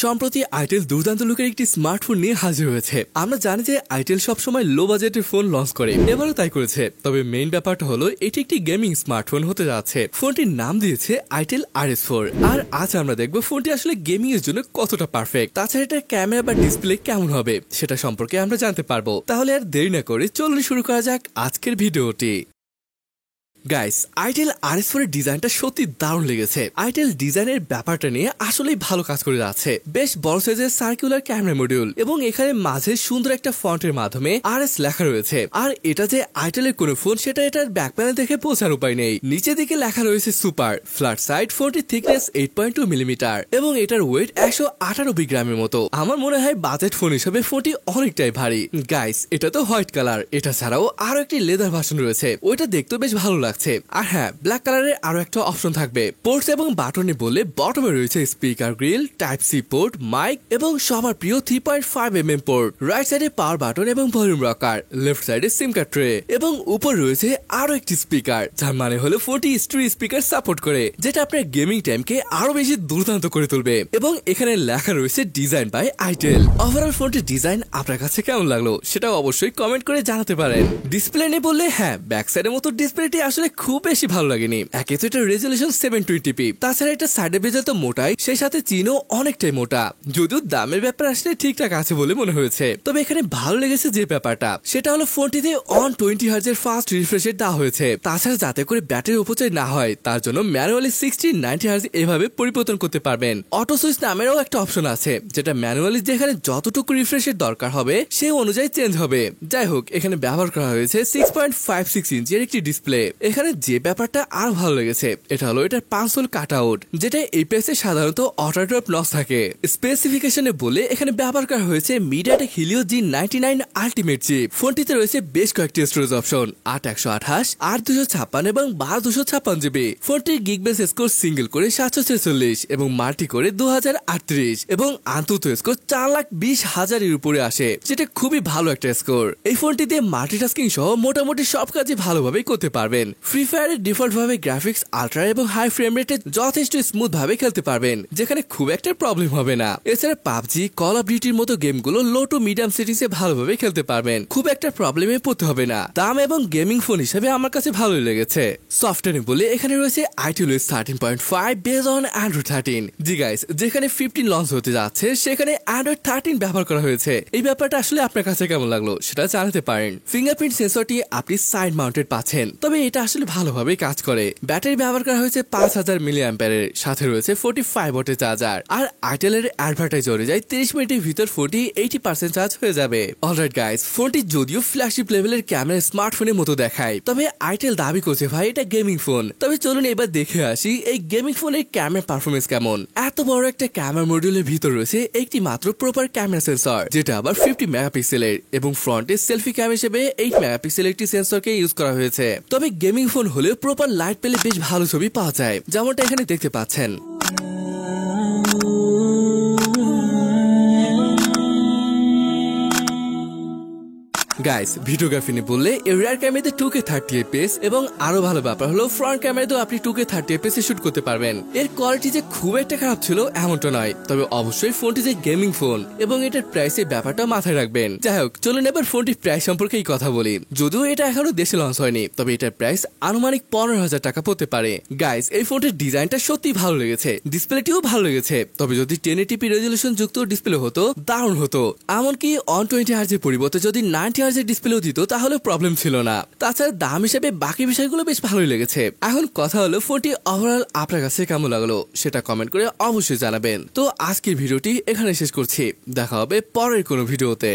সম্প্রতি আইটেল দুর্দান্ত লুকের একটি স্মার্টফোন নিয়ে হাজির হয়েছে। আমরা জানি যে আইটেল সবসময় লো বাজেটের ফোন লঞ্চ করে, এবারও তাই করেছে। তবে মেইন ব্যাপারটা হলো এটি একটি গেমিং স্মার্টফোন হতে যাচ্ছে। ফোনটির নাম দিয়েছে আইটেল RS4। আর আজ আমরা দেখবো ফোনটি আসলে গেমিং এর জন্য কতটা পারফেক্ট। তাছাড়া এটার ক্যামেরা বা ডিসপ্লে কেমন হবে সেটা সম্পর্কে আমরা জানতে পারবো। তাহলে আর দেরি না করে চলুন শুরু করা যাক আজকের ভিডিওটি। গাইস, আইটেল RS4 এর ডিজাইনটা সত্যি দারুণ লেগেছে। আইটেল ডিজাইনের ব্যাপারটা নিয়ে আসলেই ভালো কাজ করে যাচ্ছে। বেশ বড় সাইজের সার্কুলার ক্যামেরা মডিউল এবং এখানে মাঝে সুন্দর একটা ফন্টের মাধ্যমে RS লেখা রয়েছে। আর এটা যে আইটেলের কোন ফোন সেটা এটার ব্যাক প্যানেল দেখে বোঝার উপায় নেই। নিচের দিকে লেখা রয়েছে সুপার। ফ্ল্যাট সাইড, ফোনটির থিকনেস 8.2 মিলিমিটার এবং এটার ওয়েট 198 গ্রামের মতো। আমার মনে হয় বাজেট ফোন হিসেবে ফোনটি অনেকটাই ভারী। গাইস, এটা তো হোয়াইট কালার, এটা ছাড়াও আরো একটি লেদার ভার্সন রয়েছে, ওইটা দেখতে বেশ ভালো লাগছে। আর হ্যাঁ, ব্ল্যাক কালারের আরো একটা অপশন থাকবে। পোর্টস এবং বাটনে বললে বটমে রয়েছে speaker grill, type C port, mic এবং সবার প্রিয় 3.5mm পোর্ট। রাইট সাইডে পাওয়ার বাটন এবং ভলিউম রকার, লেফট সাইডে সিম কার্ড ট্রে এবং উপর রয়েছে আরো একটি স্পিকার, যার মানে হলো 40 স্টুডিও স্পিকার সাপোর্ট করে, যেটা আপনার গেমিং টাইমকে আরো বেশি দুর্দান্ত করে তুলবে। এবং এখানে লেখা রয়েছে ডিজাইন বাই আইটেল। ওভারঅল ফোনটির ডিজাইন আপনার কাছে কেমন লাগলো সেটাও অবশ্যই কমেন্ট করে জানাতে পারেন। ডিসপ্লে নিয়ে বললে হ্যাঁ, ব্যাক সাইডের মতো ডিসপ্লেটি আসলে খুব বেশি ভালো লাগেনি। একে তো এটা রেজলিউশন 720p, তাছাড়া এটা সাইডে বেজে তো মোটাই, সেই সাথে চিনও অনেকটাই মোটা। যদিও দামের ব্যাপার আসলে ঠিকঠাক আছে বলে মনে হয়েছে। তবে এখানে ভালো লেগেছে যে ব্যাপারটা, সেটা হলো ফোনটিতে 120 হার্জের ফাস্ট রিফ্রেশ দেওয়া হয়েছে। তাছাড়া যাতে করে ব্যাটারি অপচয় না হয় তার জন্য ম্যানুয়ালি 60-90 হার্জ এভাবে পরিবর্তন করতে পারবেন। অটো সুইচ নামেরও একটা অপশন আছে, যেটা ম্যানুয়ালি যেখানে যতটুকু রিফ্রেশের দরকার হবে সেই অনুযায়ী চেঞ্জ হবে। যাই হোক, এখানে ব্যবহার করা হয়েছে 6.56 ইঞ্চের একটি ডিসপ্লে। এখানে যে ব্যাপারটা আরো ভালো লেগেছে এটা হলো এটার পাঁচল কাট আউট, যেটা এই পেসে সাধারণত অটোড্রপ নস থাকে। স্পেসিফিকেশনে বলে এখানে ব্যবহার করা হয়েছে MediaTek Helio G99 ultimate chip. ফোনটিতে রয়েছে বেশ কয়েকটি স্টোরেজ অপশন, 8/128, 8/256 এবং 12/256 GB। ফোনটির গিগবেস স্কোর সিঙ্গেল করে 746 এবং মাল্টি করে 2038 এবং আন্তত স্কোর 4,20,000 এর উপরে আসে, যেটা খুবই ভালো একটা স্কোর। এই ফোনটিতে মাল্টিটাস্কিং সহ মোটামুটি সব কাজই ভালোভাবে করতে পারবেন। ফ্রি ফায়ারের ডিফল্ট ভাবে গ্রাফিক্স আল্ট্রা এবং হাই ফ্রেম রেটে যথেষ্ট স্মুথ ভাবে খেলতে পারবেন, যেখানে খুব একটা প্রবলেম হবে না। এছাড়া পাবজি, কল অফ ডিউটির মতো গেমগুলো লো টু মিডিয়াম সেটিংসে ভালোভাবে খেলতে পারবেন, খুব একটা প্রবলেমে পড়তে হবে না। দাম এবং গেমিং ফোন হিসেবে আমার কাছে ভালোই লেগেছে। সফটওয়্যার বলে এখানে রয়েছে iTunes 13.5 base on Android 13। G guys, যেখানে 15 লঞ্চ হতে যাচ্ছে সেখানে Android 13 ব্যবহার করা হয়েছে। এই ব্যাপারটা আসলে আপনার কাছে কেমন লাগলো সেটা জানাতে পারেন। ফিঙ্গারপ্রিন্ট সেন্সরটি আপনি সাইড মাউন্টেড পাচ্ছেন, তবে এটা আসলে ভালোভাবে কাজ করে। ব্যাটারি ব্যবহার করা হয়েছে 5000 মিলিঅ্যাম্পিয়ারের, সাথে রয়েছে 45 ওয়াটের চার্জার। আর আইটেলের অ্যাডভার্টাইজ অনুযায়ী 30 মিনিটের ভিতর ফোনটি 80% চার্জ হয়ে যাবে। অলরাইট গাইস, ফোনটি যদিও ফ্ল্যাগশিপ লেভেলের ক্যামেরা স্মার্টফোনের মতো দেখায়, তবে আইটেল দাবি করছে ভাই এটা গেমিং ফোন। তবে চলুন এবার দেখে আসি এই গেমিং ফোনের ক্যামেরা পারফরমেন্স কেমন। এত বড় একটা ক্যামেরা মডিউলের ভিতর রয়েছে একটি মাত্র প্রপার ক্যামেরা সেন্সর, যেটা আবার 50 মেগাপিক্সেলের এবং ফ্রন্টে সেলফি ক্যামেরা হিসেবে 8 মেগাপিক্সেলের একটি সেন্সরকে ইউজ করা হয়েছে। তবে গেমিং ফোন হলেও প্রপার লাইট পেলে বেশ ভালো ছবি পাওয়া যায়, যেমনটা এখানে দেখতে পাচ্ছেন। গাইস, ভিডিওগ্রাফি নিয়ে বললে এর রিয়ার ক্যামেরাতে 2K 30fps এবং আরো ভালো ব্যাপার হলো ফ্রন্ট ক্যামেরাতেও আপনি 2K 30fps এ শুট করতে পারবেন। এর কোয়ালিটি যে খুব একটা খারাপ ছিল এমনটা নয়, তবে অবশ্যই ফোনটি যে গেমিং ফোন এবং এটার প্রাইসের ব্যাপারটা মাথায় রাখবেন। যাই হোক, চলুন এবার ফোনটির প্রাইস সম্পর্কে এই কথা বলি। যদিও এটা এখনো দেশে লঞ্চ হয়নি, তবে এটার প্রাইস আনুমানিক 15,000 টাকা পড়তে পারে। গাইস, এই ফোনটির ডিজাইনটা সত্যি ভালো লেগেছে, ডিসপ্লেটিও ভালো লেগেছে। তবে যদি 1080p রেজলিউশন যুক্ত ডিসপ্লে হতো দারুণ হতো। এমনকি 120 হার্জের পরিবর্তে যদি 90 হার্জের ডিসপ্লেও দিত তাহলে প্রবলেম ছিল না। তাছাড়া দাম হিসেবে বাকি বিষয়গুলো বেশ ভালোই লেগেছে। এখন কথা হলো ফোনটি ওভারঅল আপনার কাছে কেমন লাগলো সেটা কমেন্ট করে অবশ্যই জানাবেন। তো আজকের ভিডিওটি এখানে শেষ করছি, দেখা হবে পরের কোনো ভিডিওতে।